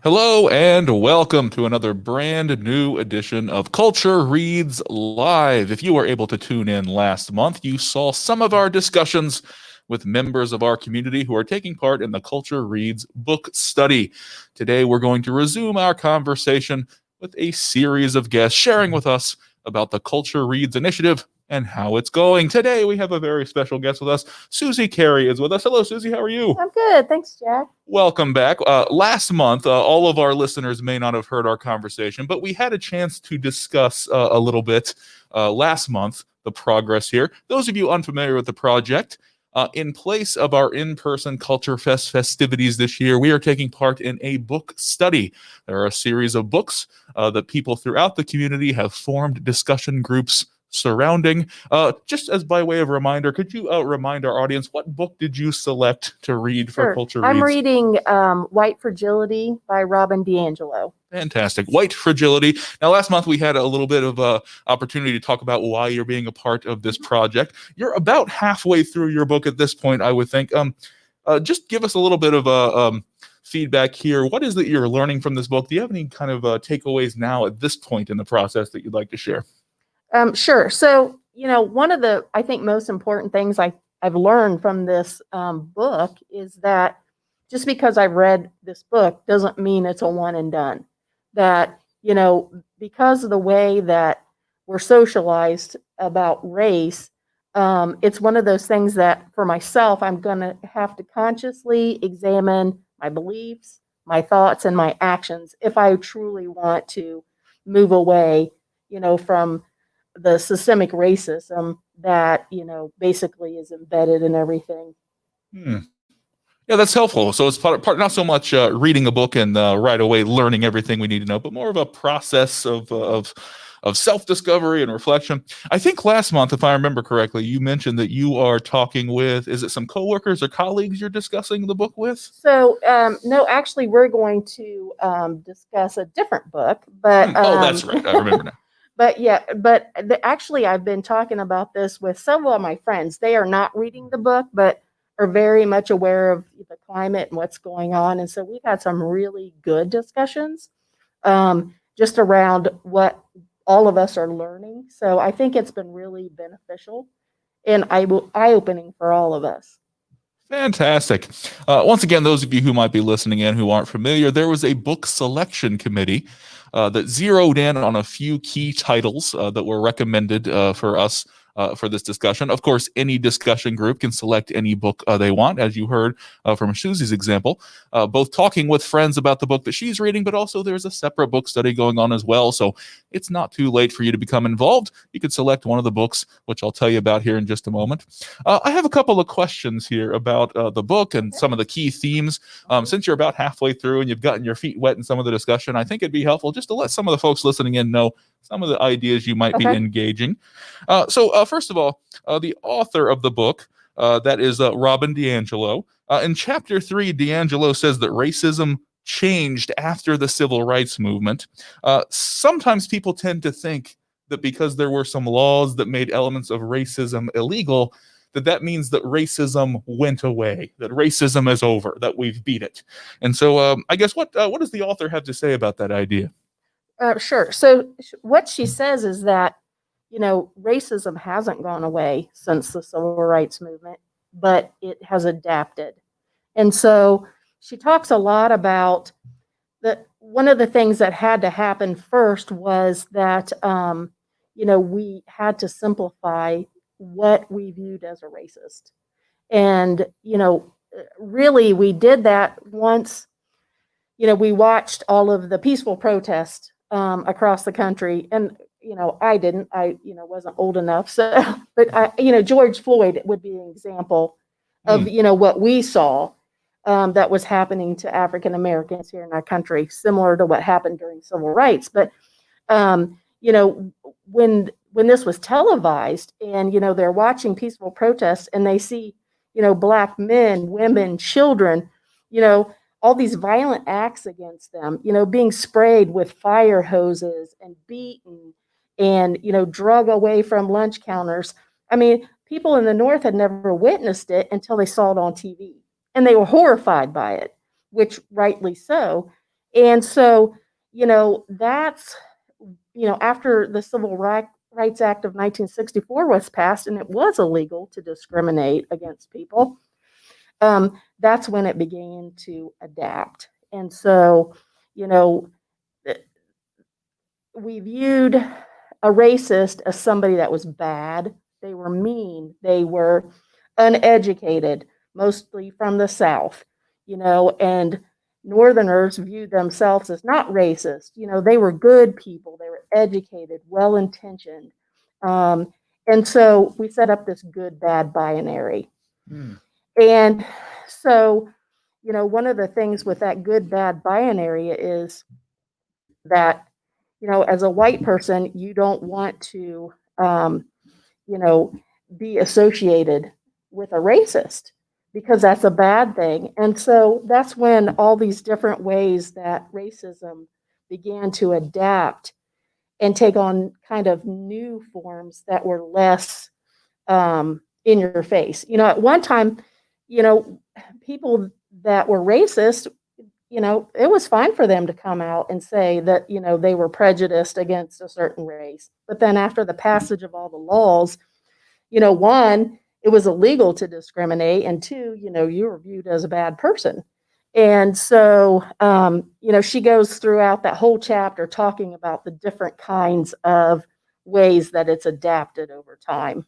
Hello and welcome to another brand new edition of Culture Reads Live. If you were able to tune in last month, you saw some of our discussions with members of our community who are taking part in the Culture Reads book study. Today, we're going to resume our conversation with a series of guests sharing with us about the Culture Reads initiative and how it's going. Today, we have a very special guest with us. Suzie Carey is with us. Hello, Suzie. How are you? I'm good. Thanks, Jack. Welcome back. Last month, all of our listeners may not have heard our conversation, but we had a chance to discuss a little bit last month the progress here. Those of you unfamiliar with the project, in place of our in-person Culture Fest festivities this year, we are taking part in a book study. There are a series of books that people throughout the community have formed discussion groups surrounding. Just as by way of reminder, could you remind our audience, what book did you select to read for Sure. Culture I'm Reads? reading White Fragility by Robin DiAngelo. Fantastic. White Fragility. Now, last month we had a little bit of opportunity to talk about why you're being a part of this project. You're about halfway through your book at this point, I would think. Just give us a little bit of feedback here. What is that you're learning from this book? Do you have any kind of takeaways now at this point in the process that you'd like to share? Sure. So, one of the, I think, most important things I've learned from this book is that just because I've read this book doesn't mean it's a one and done. That, because of the way that we're socialized about race, it's one of those things that for myself, I'm going to have to consciously examine my beliefs, my thoughts, and my actions if I truly want to move away, from the systemic racism that, basically is embedded in everything. Yeah, that's helpful. So it's part not so much reading a book and right away learning everything we need to know, but more of a process of self-discovery and reflection. I think last month, if I remember correctly, you mentioned that you are talking with, is it some coworkers or colleagues you're discussing the book with? So, no, actually, we're going to discuss a different book, but oh, that's right. I remember now. But yeah, actually, I've been talking about this with several of my friends. They are not reading the book, but are very much aware of the climate and what's going on. And so we've had some really good discussions just around what all of us are learning. So I think it's been really beneficial and eye-opening for all of us. Fantastic. Once again, those of you who might be listening in who aren't familiar, there was a book selection committee that zeroed in on a few key titles that were recommended for us for this discussion. Of course, any discussion group can select any book they want, as you heard from Suzie's example, both talking with friends about the book that she's reading, but also there's a separate book study going on as well. So it's not too late for you to become involved. You could select one of the books, which I'll tell you about here in just a moment. I have a couple of questions here about the book and some of the key themes. Since you're about halfway through and you've gotten your feet wet in some of the discussion, I think it'd be helpful just to let some of the folks listening in know some of the ideas you might be engaging. So first of all, the author of the book, that is Robin DiAngelo. In chapter 3, DiAngelo says that racism changed after the civil rights movement. Sometimes people tend to think that because there were some laws that made elements of racism illegal, that means that racism went away, that racism is over, that we've beat it. And so I guess what does the author have to say about that idea? Sure. So what she says is that, racism hasn't gone away since the civil rights movement, but it has adapted. And so she talks a lot about one of the things that had to happen first was that, we had to simplify what we viewed as a racist. And, really we did that once, we watched all of the peaceful protests across the country. And, I wasn't old enough. So, but George Floyd would be an example of, what we saw that was happening to African Americans here in our country, similar to what happened during civil rights. But, when this was televised and, they're watching peaceful protests and they see, Black men, women, children, all these violent acts against them, being sprayed with fire hoses and beaten and, drug away from lunch counters. I mean, people in the North had never witnessed it until they saw it on TV and they were horrified by it, which rightly so. And so, that's, after the Rights Act of 1964 was passed and it was illegal to discriminate against people, that's when it began to adapt. And so, you know, we viewed a racist as somebody that was bad. They were mean. They were uneducated, mostly from the South, and Northerners viewed themselves as not racist. They were good people. They were educated, well intentioned. And so we set up this good bad binary. And so, one of the things with that good bad binary is that, as a white person, you don't want to, be associated with a racist because that's a bad thing. And so that's when all these different ways that racism began to adapt and take on kind of new forms that were less in your face. At one time, people that were racist, it was fine for them to come out and say that, they were prejudiced against a certain race. But then after the passage of all the laws, one, it was illegal to discriminate, and two, you were viewed as a bad person. And so, she goes throughout that whole chapter talking about the different kinds of ways that it's adapted over time.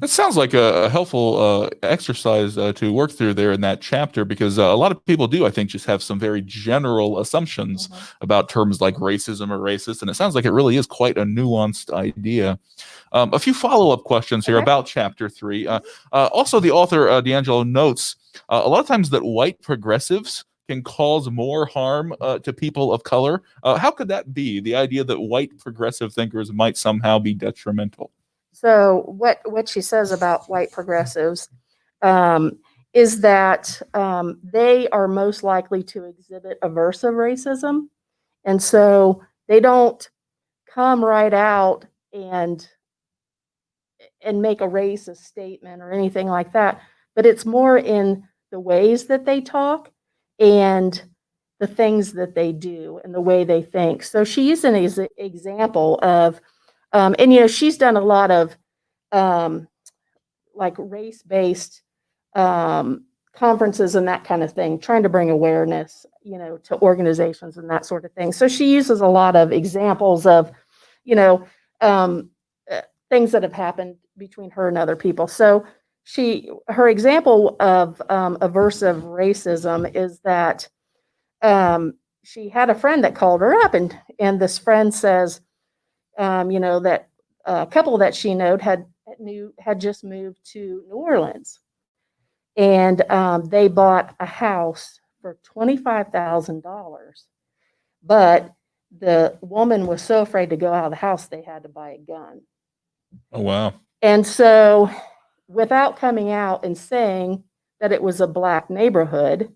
That sounds like a helpful exercise to work through there in that chapter, because a lot of people do, I think, just have some very general assumptions about terms like racism or racist, and it sounds like it really is quite a nuanced idea. A few follow-up questions here about Chapter 3. Also, the author, D'Angelo, notes a lot of times that white progressives can cause more harm to people of color. How could that be? The idea that white progressive thinkers might somehow be detrimental. So what she says about white progressives is that they are most likely to exhibit aversive racism. And so they don't come right out and make a racist statement or anything like that, but it's more in the ways that they talk and the things that they do and the way they think. So she used an example of, and she's done a lot of like race-based conferences and that kind of thing, trying to bring awareness, to organizations and that sort of thing. So she uses a lot of examples of, things that have happened between her and other people. So her example of aversive racism is that she had a friend that called her up, and this friend says, that a couple that she knew had just moved to New Orleans, and they bought a house for $25,000, but the woman was so afraid to go out of the house they had to buy a gun. Oh, wow. And so, without coming out and saying that it was a Black neighborhood,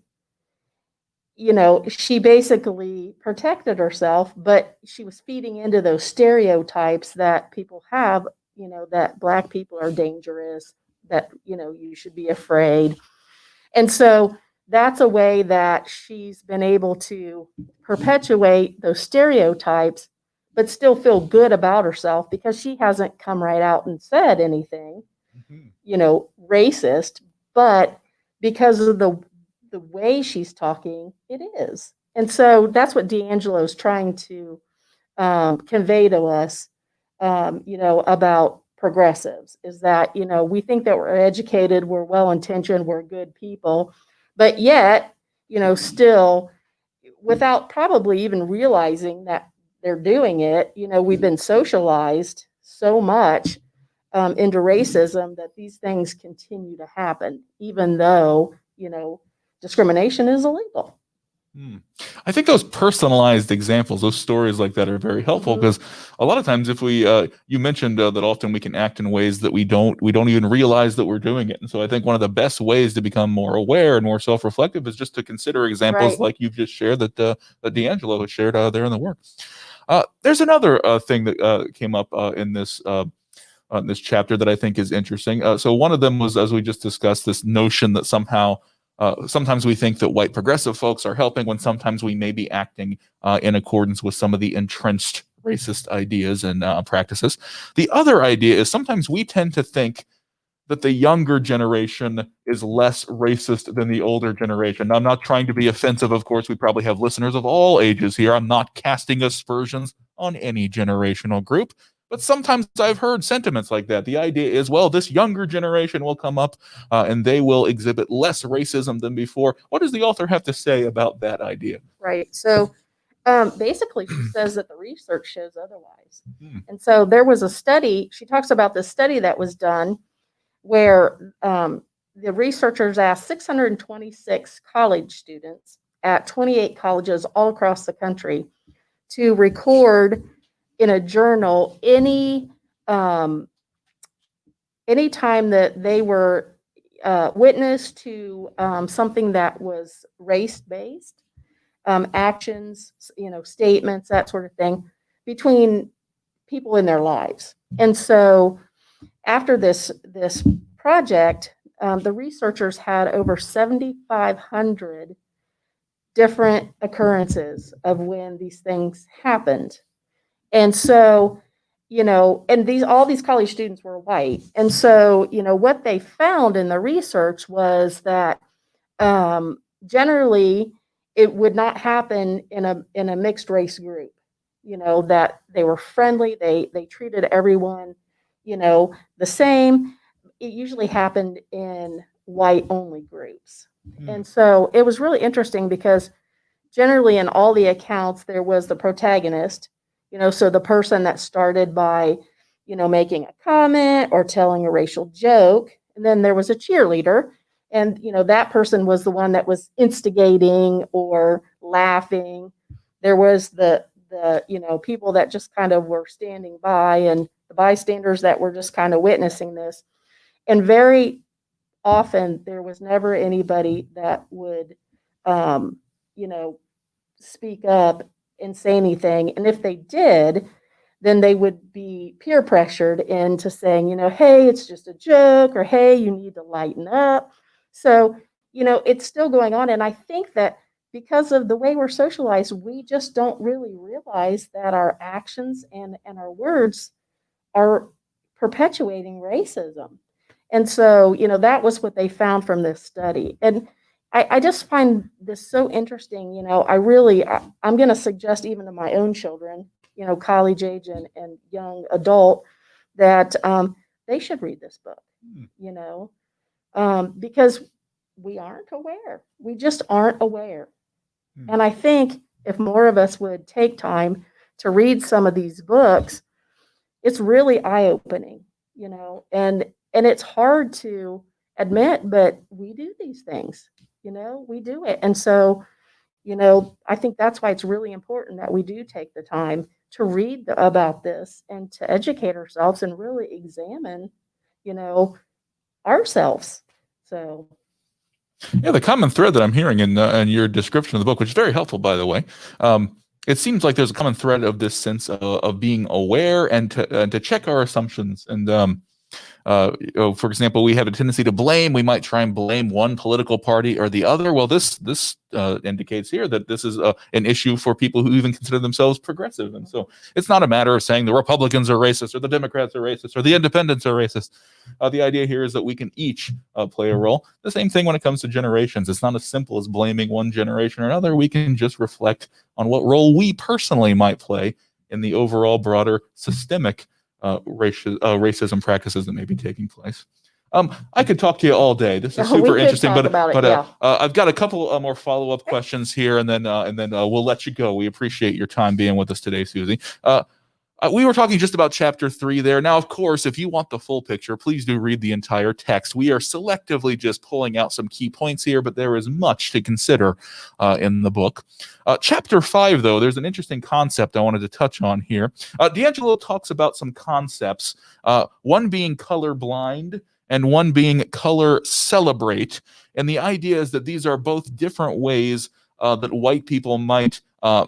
she basically protected herself, but she was feeding into those stereotypes that people have, that Black people are dangerous, that, you should be afraid. And so that's a way that she's been able to perpetuate those stereotypes, but still feel good about herself because she hasn't come right out and said anything, racist, but because of the way she's talking, it is. And so that's what D'Angelo's trying to convey to us, about progressives, is that, we think that we're educated, we're well-intentioned, we're good people, but yet, still, without probably even realizing that they're doing it, we've been socialized so much into racism that these things continue to happen, even though, discrimination is illegal. I think those personalized examples, those stories like that, are very helpful, because a lot of times, if we, you mentioned that often we can act in ways that we don't even realize that we're doing it. And so I think one of the best ways to become more aware and more self-reflective is just to consider examples like you've just shared, that D'Angelo has shared there in the work. There's another thing that came up in this chapter that I think is interesting. So one of them was, as we just discussed, this notion that somehow Sometimes we think that white progressive folks are helping when sometimes we may be acting in accordance with some of the entrenched racist ideas and practices. The other idea is sometimes we tend to think that the younger generation is less racist than the older generation. Now, I'm not trying to be offensive, of course. We probably have listeners of all ages here. I'm not casting aspersions on any generational group. But sometimes I've heard sentiments like that. The idea is, well, this younger generation will come up and they will exhibit less racism than before. What does the author have to say about that idea? Right. So basically, she says that the research shows otherwise. And so there was a study, she talks about this study that was done where the researchers asked 626 college students at 28 colleges all across the country to record in a journal any time that they were witness to something that was race-based, actions, statements, that sort of thing, between people in their lives. And so after this project, the researchers had over 7,500 different occurrences of when these things happened. And so, and all these college students were white. And so, what they found in the research was that generally it would not happen in a mixed race group, that they were friendly, they treated everyone, the same. It usually happened in white only groups. And so it was really interesting because generally in all the accounts, there was the protagonist, so the person that started by, making a comment or telling a racial joke. And then there was a cheerleader. And, that person was the one that was instigating or laughing. There was the people that just kind of were standing by, and the bystanders that were just kind of witnessing this. And very often there was never anybody that would, speak up and say anything. And if they did, then they would be peer pressured into saying, hey, it's just a joke, or hey, you need to lighten up. So, it's still going on. And I think that because of the way we're socialized, we just don't really realize that our actions and our words are perpetuating racism. And so, that was what they found from this study. And I just find this so interesting. I'm going to suggest even to my own children, college age and young adult, that they should read this book, because we aren't aware. We just aren't aware. And I think if more of us would take time to read some of these books, it's really eye-opening, and it's hard to admit, but we do these things, we do it. And so, I think that's why it's really important that we do take the time to read about this and to educate ourselves and really examine, ourselves. So. Yeah, the common thread that I'm hearing in your description of the book, which is very helpful, by the way, it seems like there's a common thread of this sense of being aware and to check our assumptions. And for example, we have a tendency to blame. We might try and blame one political party or the other. Well, this indicates here that this is an issue for people who even consider themselves progressive. And so it's not a matter of saying the Republicans are racist or the Democrats are racist or the independents are racist. The idea here is that we can each play a role. The same thing when it comes to generations. It's not as simple as blaming one generation or another. We can just reflect on what role we personally might play in the overall broader systemic racism practices that may be taking place. I could talk to you all day. This is super interesting, but I've got a couple more follow-up questions here, and then we'll let you go. We appreciate your time being with us today, Suzie. We were talking just about chapter 3 there. Now, of course, if you want the full picture, please do read the entire text. We are selectively just pulling out some key points here, but there is much to consider in the book. Chapter 5, though, there's an interesting concept I wanted to touch on here. D'Angelo talks about some concepts, one being colorblind and one being color celebrate. And the idea is that these are both different ways that white people might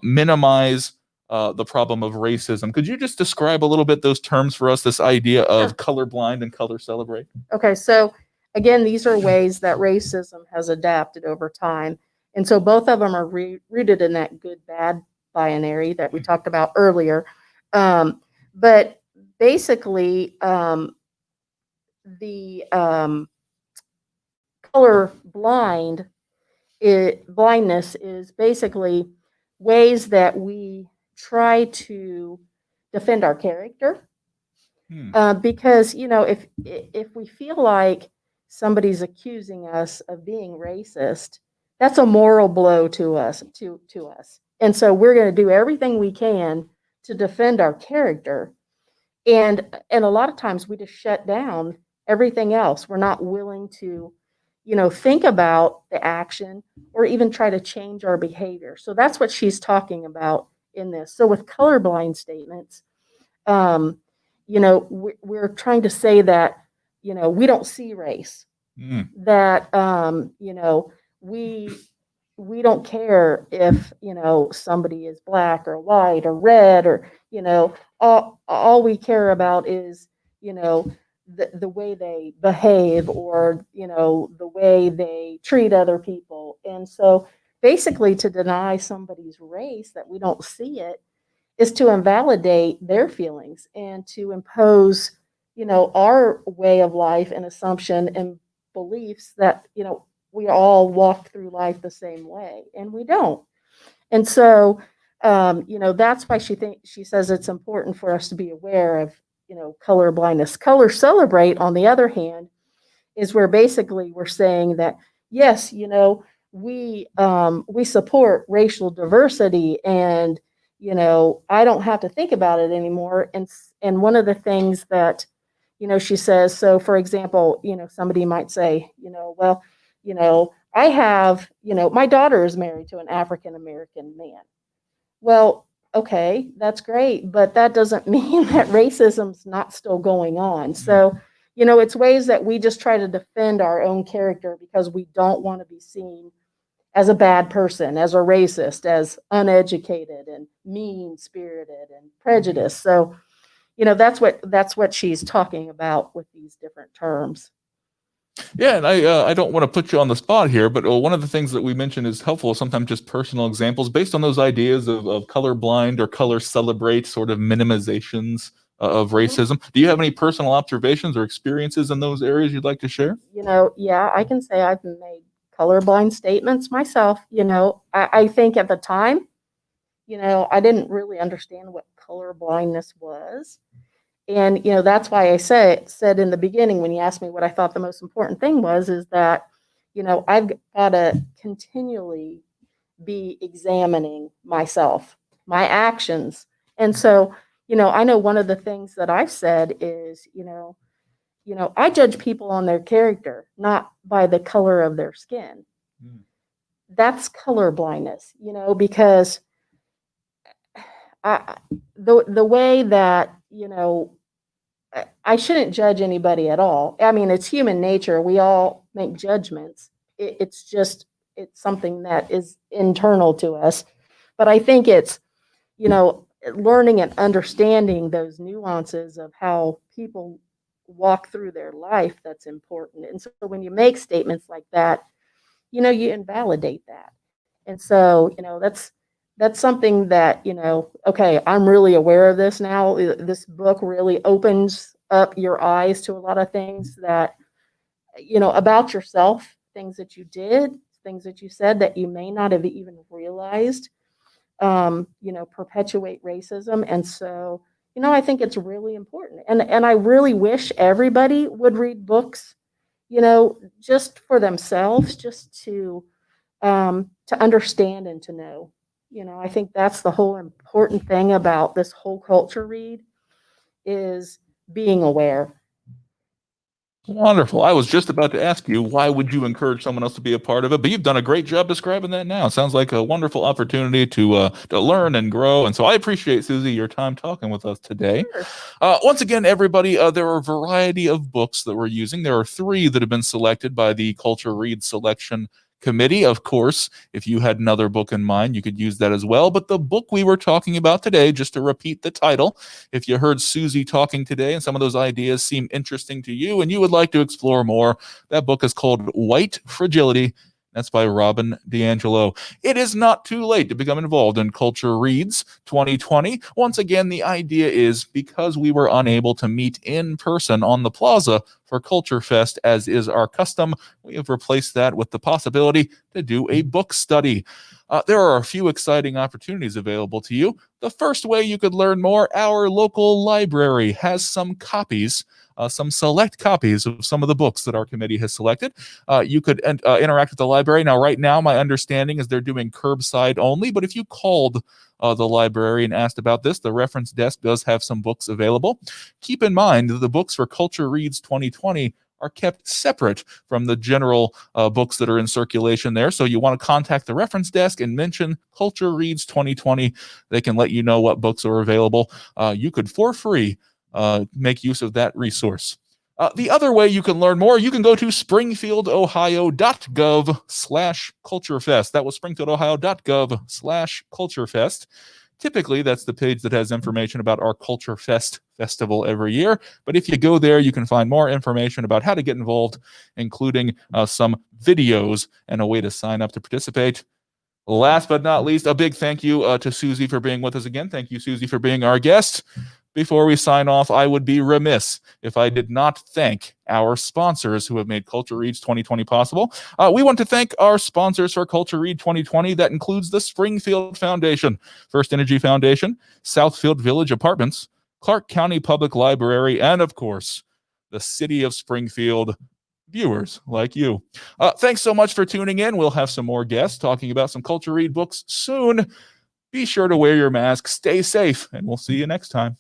minimize the problem of racism. Could you just describe a little bit those terms for us, this idea of colorblind and color celebrate? Okay, so again, these are ways that racism has adapted over time. And so both of them are rooted in that good bad binary that we talked about earlier. But basically, the color blindness is basically ways that we try to defend our character. Because if we feel like somebody's accusing us of being racist, that's a moral blow to us. And so we're going to do everything we can to defend our character. And a lot of times we just shut down everything else. We're not willing to, think about the action or even try to change our behavior. So that's what she's talking about in this. So with colorblind statements, we're trying to say that, we don't see race, that, we don't care if, somebody is black or white or red or, all we care about is, the way they behave or, the way they treat other people. And so basically to deny somebody's race that we don't see it is to invalidate their feelings and to impose, our way of life and assumption and beliefs that, we all walk through life the same way, and we don't. And so, that's why she says it's important for us to be aware of, color blindness. Color celebrate, on the other hand, is where basically we're saying that yes, we support racial diversity, and I don't have to think about it anymore. And one of the things that she says, so for example, somebody might say, well, I have, my daughter is married to an African American man. Well, okay, that's great, but that doesn't mean that racism's not still going on. So, it's ways that we just try to defend our own character because we don't want to be seen as a bad person, as a racist, as uneducated and mean-spirited and prejudiced. So, that's what she's talking about with these different terms. Yeah, and I don't want to put you on the spot here, but one of the things that we mentioned is helpful, sometimes just personal examples based on those ideas of colorblind or color celebrate sort of minimizations of racism. Do you have any personal observations or experiences in those areas you'd like to share? Yeah, I can say I've made colorblind statements myself. I think at the time, I didn't really understand what color blindness was. And, that's why I said in the beginning, when you asked me what I thought the most important thing was, is that, I've got to continually be examining myself, my actions. And so, I know one of the things that I've said is, I judge people on their character, not by the color of their skin. That's color blindness, because the way that, I shouldn't judge anybody at all. I mean, it's human nature. We all make judgments. It's something that is internal to us. But I think it's, learning and understanding those nuances of how people walk through their life that's important. And so when you make statements like that, you invalidate that. And so, that's something that, okay, I'm really aware of this now. This book really opens up your eyes to a lot of things that, about yourself, things that you did, things that you said that you may not have even realized, perpetuate racism. And so, I think it's really important. And I really wish everybody would read books, just for themselves, just to understand and to know. I think that's the whole important thing about this whole culture read is being aware. Wonderful. I was just about to ask you, why would you encourage someone else to be a part of it? But you've done a great job describing that now. It sounds like a wonderful opportunity to learn and grow. And so I appreciate, Suzie, your time talking with us today. Sure. Once again, everybody, there are a variety of books that we're using. There are 3 that have been selected by the CultureRead selection committee. Of course, if you had another book in mind, you could use that as well. But the book we were talking about today, just to repeat the title, if you heard Suzie talking today and some of those ideas seem interesting to you and you would like to explore more, that book is called White Fragility. That's by Robin DiAngelo. It is not too late to become involved in Culture Reads 2020. Once again, the idea is because we were unable to meet in person on the plaza for Culture Fest, as is our custom, we have replaced that with the possibility to do a book study. There are a few exciting opportunities available to you. The first way you could learn more, our local library has some copies, some select copies of some of the books that our committee has selected. You could interact with the library. Now, right now, my understanding is they're doing curbside only, but if you called the library and asked about this, the reference desk does have some books available. Keep in mind that the books for Culture Reads 2020 are kept separate from the general books that are in circulation there. So you want to contact the reference desk and mention Culture Reads 2020. They can let you know what books are available. You could, for free, make use of that resource. The other way you can learn more, you can go to springfieldohio.gov/culturefest. That was springfieldohio.gov/culturefest. Typically, that's the page that has information about our Culture Fest festival every year. But if you go there, you can find more information about how to get involved, including some videos and a way to sign up to participate. Last but not least, a big thank you to Suzie for being with us again. Thank you, Suzie, for being our guest. Before we sign off, I would be remiss if I did not thank our sponsors who have made Culture Reads 2020 possible. We want to thank our sponsors for Culture Read 2020. That includes the Springfield Foundation, First Energy Foundation, Southfield Village Apartments, Clark County Public Library, and of course, the City of Springfield, viewers like you. Thanks so much for tuning in. We'll have some more guests talking about some Culture Read books soon. Be sure to wear your mask, stay safe, and we'll see you next time.